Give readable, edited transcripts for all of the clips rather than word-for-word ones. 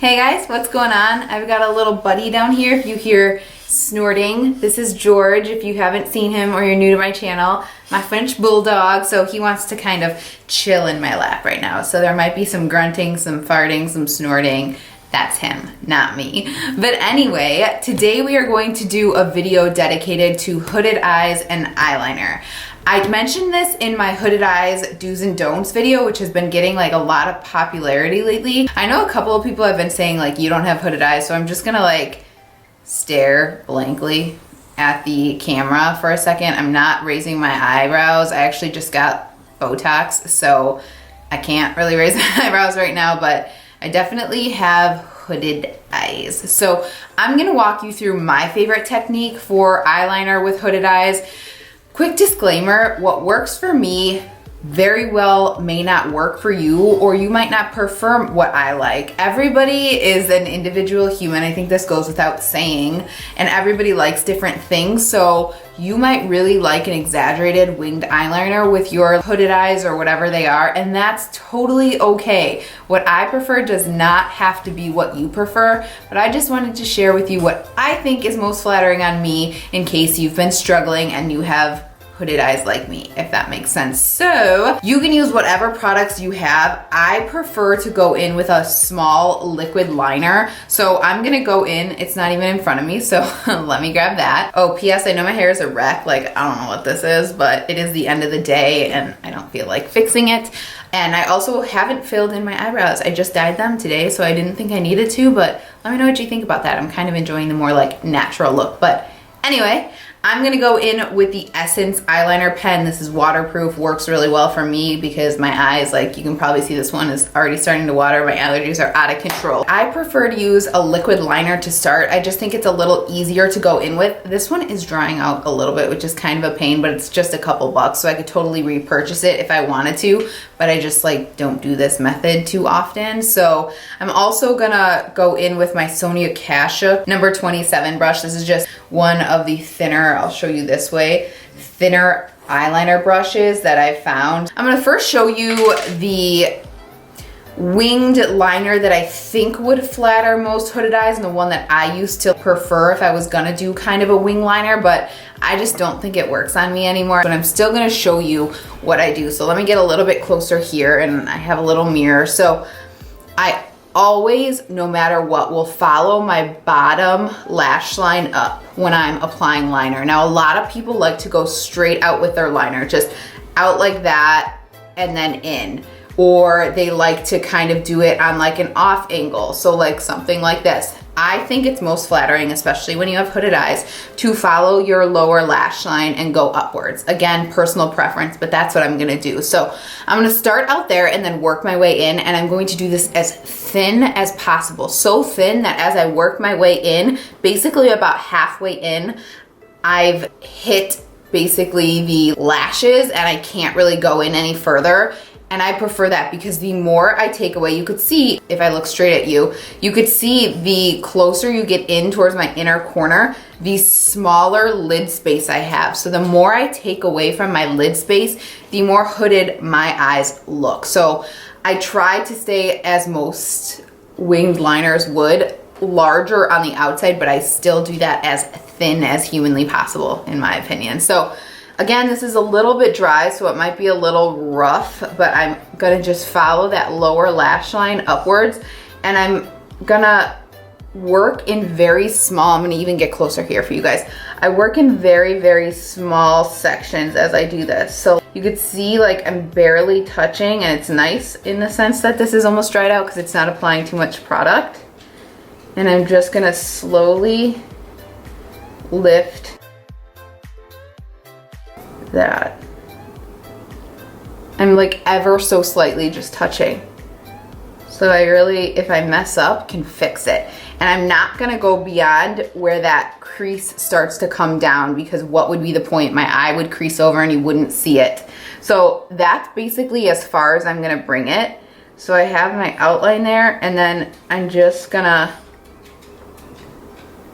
Hey guys, what's going on? I've got a little buddy down here if you hear snorting. This is George, if you haven't seen him or you're new to my channel. My French bulldog, so he wants to kind of chill in my lap right now. So there might be some grunting, some farting, some snorting. That's him, not me. But anyway, today we are going to do a video dedicated to hooded eyes and eyeliner. I mentioned this in my hooded eyes do's and don'ts video, which has been getting like a lot of popularity lately. I know a couple of people have been saying like, you don't have hooded eyes, so I'm just gonna like stare blankly at the camera for a second. I'm not raising my eyebrows. I actually just got Botox, so I can't really raise my eyebrows right now, but I definitely have hooded eyes. So I'm gonna walk you through my favorite technique for eyeliner with hooded eyes. Quick disclaimer, what works for me very well may not work for you, or you might not prefer what I like. Everybody is an individual human. I think this goes without saying, and everybody likes different things. So you might really like an exaggerated winged eyeliner with your hooded eyes or whatever they are, and that's totally okay. What I prefer does not have to be what you prefer, but I just wanted to share with you what I think is most flattering on me in case you've been struggling and you have hooded eyes like me, if that makes sense. So you can use whatever products you have. I prefer to go in with a small liquid liner. So I'm gonna go in, it's not even in front of me, so let me grab that. Oh, P.S. I know my hair is a wreck, like I don't know what this is, but it is the end of the day and I don't feel like fixing it. And I also haven't filled in my eyebrows. I just dyed them today, so I didn't think I needed to, but let me know what you think about that. I'm kind of enjoying the more like natural look. But anyway, I'm gonna go in with the Essence eyeliner pen. This is waterproof, works really well for me because my eyes, like you can probably see this one is already starting to water. My allergies are out of control. I prefer to use a liquid liner to start. I just think it's a little easier to go in with. This one is drying out a little bit, which is kind of a pain, but it's just a couple bucks, so I could totally repurchase it if I wanted to, but I just like don't do this method too often. So I'm also gonna go in with my Sonia Kashuk number 27 brush. This is just one of the thinner, I'll show you this way, thinner eyeliner brushes that I found. I'm gonna first show you the winged liner that I think would flatter most hooded eyes and the one that I used to prefer if I was gonna do kind of a wing liner, but I just don't think it works on me anymore. But I'm still gonna show you what I do. So let me get a little bit closer here, and I have a little mirror. So I always, no matter what, will follow my bottom lash line up when I'm applying liner. Now, a lot of people like to go straight out with their liner, just out like that and then in. Or they like to kind of do it on like an off angle. So like something like this. I think it's most flattering, especially when you have hooded eyes, to follow your lower lash line and go upwards. Again, personal preference, but that's what I'm gonna do. So I'm gonna start out there and then work my way in, and I'm going to do this as thin as possible. So thin that as I work my way in, basically about halfway in, I've hit basically the lashes and I can't really go in any further. And I prefer that because the more I take away, you could see, if I look straight at you, you could see the closer you get in towards my inner corner, the smaller lid space I have. So the more I take away from my lid space, the more hooded my eyes look. So I try to stay, as most winged liners would, larger on the outside, but I still do that as thin as humanly possible, in my opinion. So again, this is a little bit dry, so it might be a little rough, but I'm gonna just follow that lower lash line upwards, and I'm gonna work in very small, I'm gonna even get closer here for you guys. I work in very, very small sections as I do this. So you could see like I'm barely touching, and it's nice in the sense that this is almost dried out because it's not applying too much product. And I'm just gonna slowly lift that. I'm like ever so slightly just touching. So I really, if I mess up, can fix it. And I'm not gonna go beyond where that crease starts to come down, because what would be the point? My eye would crease over and you wouldn't see it. So that's basically as far as I'm gonna bring it. So I have my outline there, and then I'm just gonna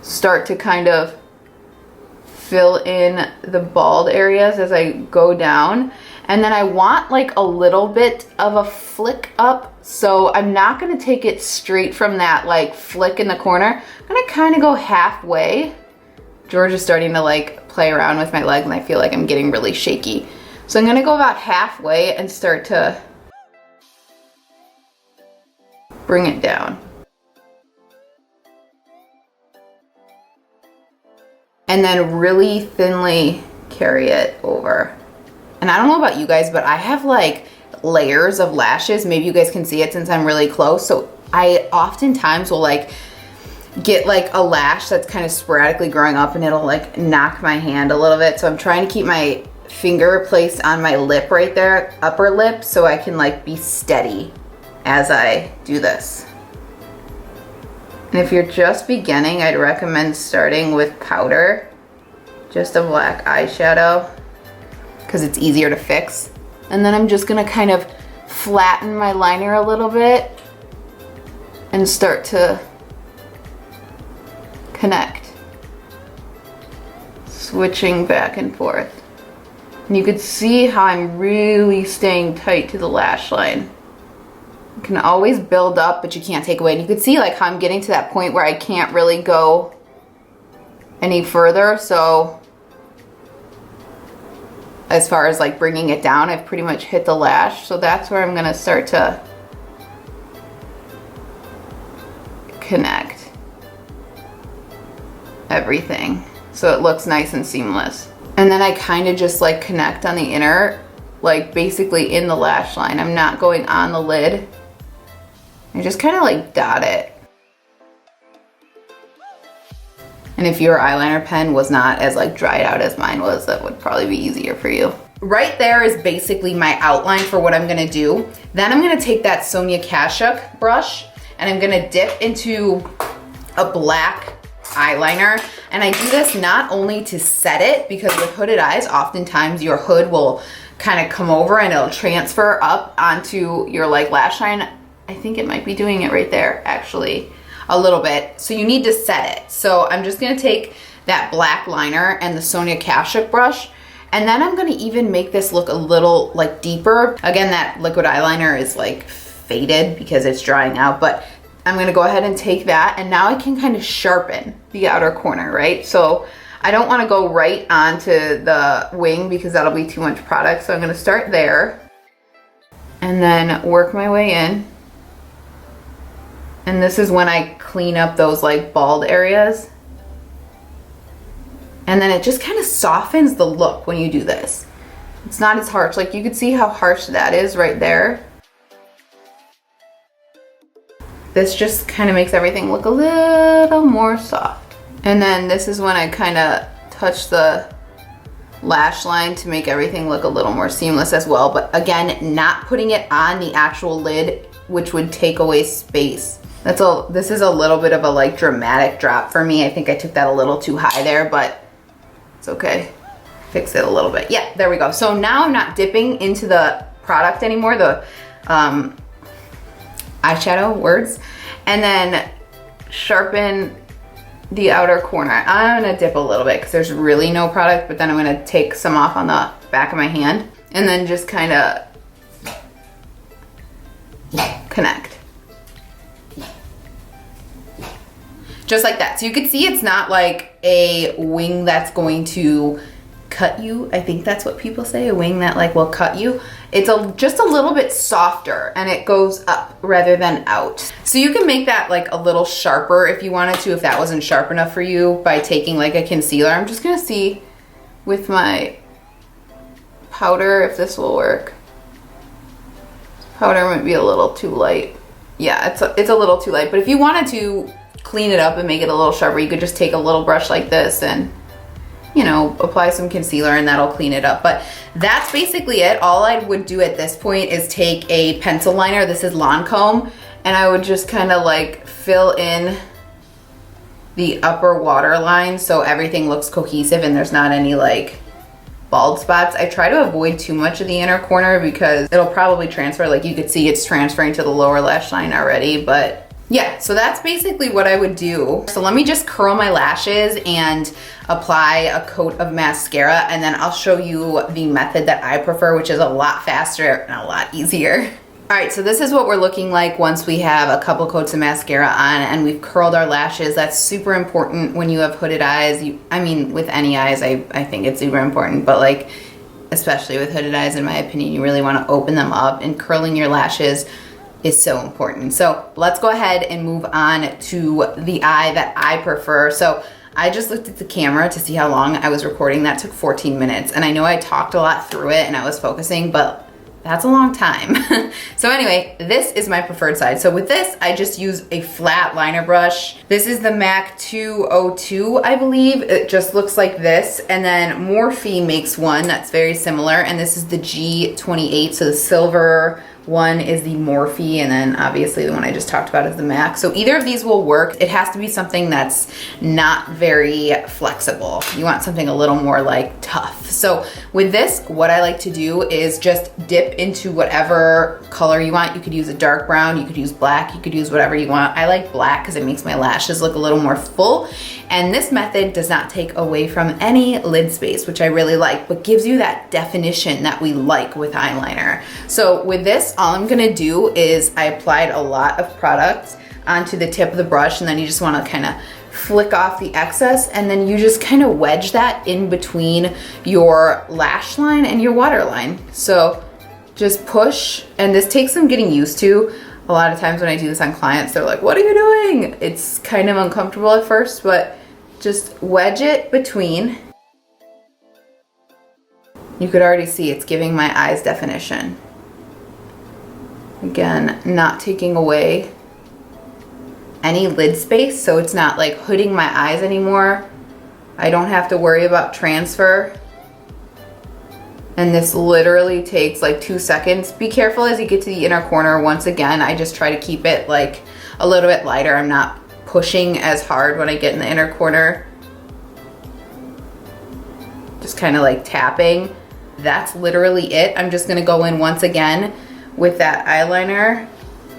start to kind of fill in the bald areas as I go down. And then I want like a little bit of a flick up. So I'm not gonna take it straight from that like flick in the corner. I'm gonna kind of go halfway. George is starting to like play around with my legs and I feel like I'm getting really shaky. So I'm gonna go about halfway and start to bring it down. And then really thinly carry it over. And I don't know about you guys, but I have like layers of lashes. Maybe you guys can see it since I'm really close. So I oftentimes will like get like a lash that's kind of sporadically growing up and it'll like knock my hand a little bit. So I'm trying to keep my finger placed on my lip right there, upper lip, so I can like be steady as I do this. And if you're just beginning, I'd recommend starting with powder, just a black eyeshadow, because it's easier to fix. And then I'm just gonna kind of flatten my liner a little bit and start to connect, switching back and forth. And you could see how I'm really staying tight to the lash line. You can always build up, but you can't take away. And you can see like how I'm getting to that point where I can't really go any further. So as far as like bringing it down, I've pretty much hit the lash. So that's where I'm gonna start to connect everything so it looks nice and seamless. And then I kind of just like connect on the inner, like basically in the lash line. I'm not going on the lid. I just kind of like dot it. And if your eyeliner pen was not as like dried out as mine was, that would probably be easier for you. Right there is basically my outline for what I'm gonna do. Then I'm gonna take that Sonia Kashuk brush and I'm gonna dip into a black eyeliner. And I do this not only to set it, because with hooded eyes, oftentimes your hood will kind of come over and it'll transfer up onto your like lash line. I think it might be doing it right there, actually, a little bit. So you need to set it. So I'm just gonna take that black liner and the Sonia Kashuk brush, and then I'm gonna even make this look a little like deeper. Again, that liquid eyeliner is like faded because it's drying out, but I'm gonna go ahead and take that, and now I can kind of sharpen the outer corner, right? So I don't wanna go right onto the wing because that'll be too much product. So I'm gonna start there and then work my way in. And this is when I clean up those like bald areas. And then it just kind of softens the look when you do this. It's not as harsh. Like you can see how harsh that is right there. This just kind of makes everything look a little more soft. And then this is when I kind of touch the lash line to make everything look a little more seamless as well. But again, not putting it on the actual lid, which would take away space. This is a little bit of a like dramatic drop for me. I think I took that a little too high there, but it's okay. Fix it a little bit. Yeah, there we go. So now I'm not dipping into the product anymore, the eyeshadow words, and then sharpen the outer corner. I'm gonna dip a little bit because there's really no product, but then I'm gonna take some off on the back of my hand and then just kind of connect. Just like that. So you can see it's not like a wing that's going to cut you. I think that's what people say, a wing that like will cut you. It's just a little bit softer and it goes up rather than out. So you can make that like a little sharper if you wanted to, if that wasn't sharp enough for you, by taking like a concealer. I'm just gonna see with my powder if this will work. Powder might be a little too light. Yeah, it's a little too light, but if you wanted to clean it up and make it a little sharper, you could just take a little brush like this and, you know, apply some concealer and that'll clean it up. But that's basically it. All I would do at this point is take a pencil liner. This is Lancome, and I would just kind of like fill in the upper waterline so everything looks cohesive and there's not any like bald spots. I try to avoid too much of the inner corner because it'll probably transfer. Like you could see it's transferring to the lower lash line already, but Yeah, so that's basically what I would do. So let me just curl my lashes and apply a coat of mascara, and then I'll show you the method that I prefer, which is a lot faster and a lot easier. All right, so this is what we're looking like once we have a couple coats of mascara on and we've curled our lashes. That's super important when you have hooded eyes. I mean, with any eyes, I think it's super important, but like, especially with hooded eyes, in my opinion, you really want to open them up, and curling your lashes is so important. So let's go ahead and move on to the eye that I prefer. So I just looked at the camera to see how long I was recording. That took 14 minutes. And I know I talked a lot through it and I was focusing, but that's a long time. So anyway, this is my preferred side. So with this, I just use a flat liner brush. This is the MAC 202, I believe. It just looks like this. And then Morphe makes one that's very similar. And this is the G28, so the silver one is the Morphe, and then obviously the one I just talked about is the MAC. So either of these will work. It has to be something that's not very flexible. You want something a little more like tough. So with this, what I like to do is just dip into whatever color you want. You could use a dark brown, you could use black, you could use whatever you want. I like black because it makes my lashes look a little more full. And this method does not take away from any lid space, which I really like, but gives you that definition that we like with eyeliner. So with this, all I'm gonna do is I applied a lot of product onto the tip of the brush, and then you just wanna kinda flick off the excess, and then you just kind of wedge that in between your lash line and your waterline. So just push, and this takes some getting used to. A lot of times when I do this on clients, they're like, what are you doing? It's kind of uncomfortable at first, but just wedge it between. You could already see it's giving my eyes definition. Again, not taking away any lid space, so it's not like hooding my eyes anymore. I don't have to worry about transfer. And this literally takes like 2 seconds. Be careful as you get to the inner corner. Once again, I just try to keep it like a little bit lighter. I'm not pushing as hard when I get in the inner corner. Just kind of like tapping. That's literally it. I'm just gonna go in once again with that eyeliner,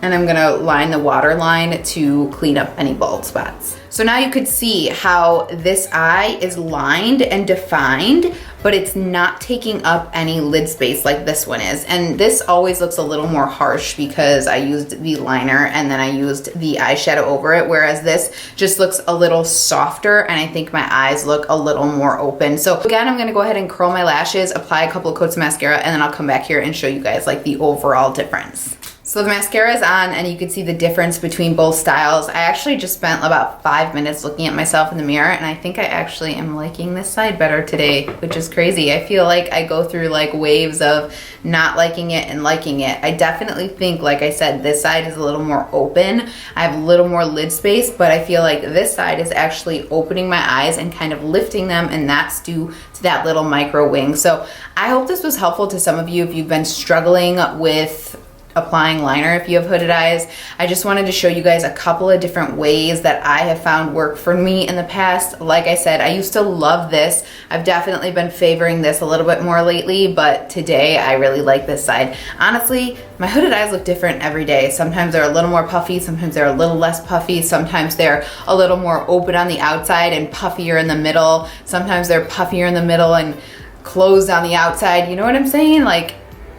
and I'm gonna line the waterline to clean up any bald spots. So now you could see how this eye is lined and defined, but it's not taking up any lid space like this one is. And this always looks a little more harsh because I used the liner and then I used the eyeshadow over it, whereas this just looks a little softer, and I think my eyes look a little more open. So again, I'm gonna go ahead and curl my lashes, apply a couple of coats of mascara, and then I'll come back here and show you guys like the overall difference. So the mascara is on, and you can see the difference between both styles. I actually just spent about 5 minutes looking at myself in the mirror, and I think I actually am liking this side better today, which is crazy. I feel like I go through like waves of not liking it and liking it. I definitely think, like I said, this side is a little more open. I have a little more lid space, but I feel like this side is actually opening my eyes and kind of lifting them, and that's due to that little micro wing. So I hope this was helpful to some of you if you've been struggling with applying liner if you have hooded eyes. I just wanted to show you guys a couple of different ways that I have found work for me in the past. Like I said, I used to love this. I've definitely been favoring this a little bit more lately, but today I really like this side. Honestly, my hooded eyes look different every day. Sometimes they're a little more puffy, sometimes they're a little less puffy, sometimes they're a little more open on the outside and puffier in the middle. Sometimes they're puffier in the middle and closed on the outside. You know what I'm saying? Like,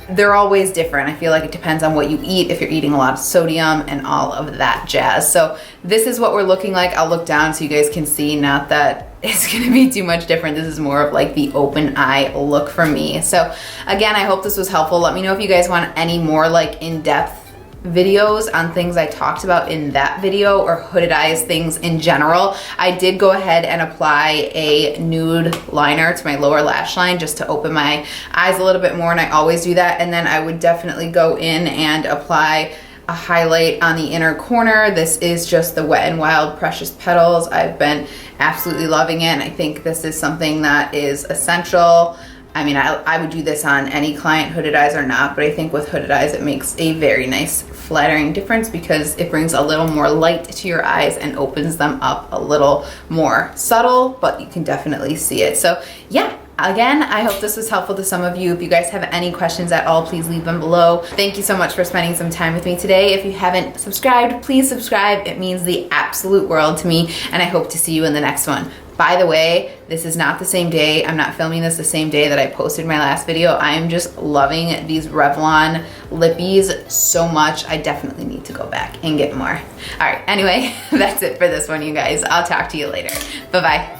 they're always different. I feel like it depends on what you eat, if you're eating a lot of sodium and all of that jazz. So this is what we're looking like. I'll look down so you guys can see, not that it's gonna be too much different. This is more of like the open eye look for me. So again, I hope this was helpful. Let me know if you guys want any more like in-depth videos on things I talked about in that video, or hooded eyes things in general. I did go ahead and apply a nude liner to my lower lash line just to open my eyes a little bit more, and I always do that. And then I would definitely go in and apply a highlight on the inner corner. This is just the Wet n Wild Precious Petals. I've been absolutely loving it, and I think this is something that is essential. I mean, I would do this on any client, hooded eyes or not, but I think with hooded eyes it makes a very nice flattering difference because it brings a little more light to your eyes and opens them up a little more. Subtle, but you can definitely see it. So yeah, Again, I hope this was helpful to some of you. If you guys have any questions at all, please leave them below. Thank you so much for spending some time with me today. If you haven't subscribed, please subscribe. It means the absolute world to me, and I hope to see you in the next one. By the way, this is not the same day. I'm not filming this the same day that I posted my last video. I'm just loving these Revlon lippies so much. I definitely need to go back and get more. All right, anyway, that's it for this one, you guys. I'll talk to you later. Bye-bye.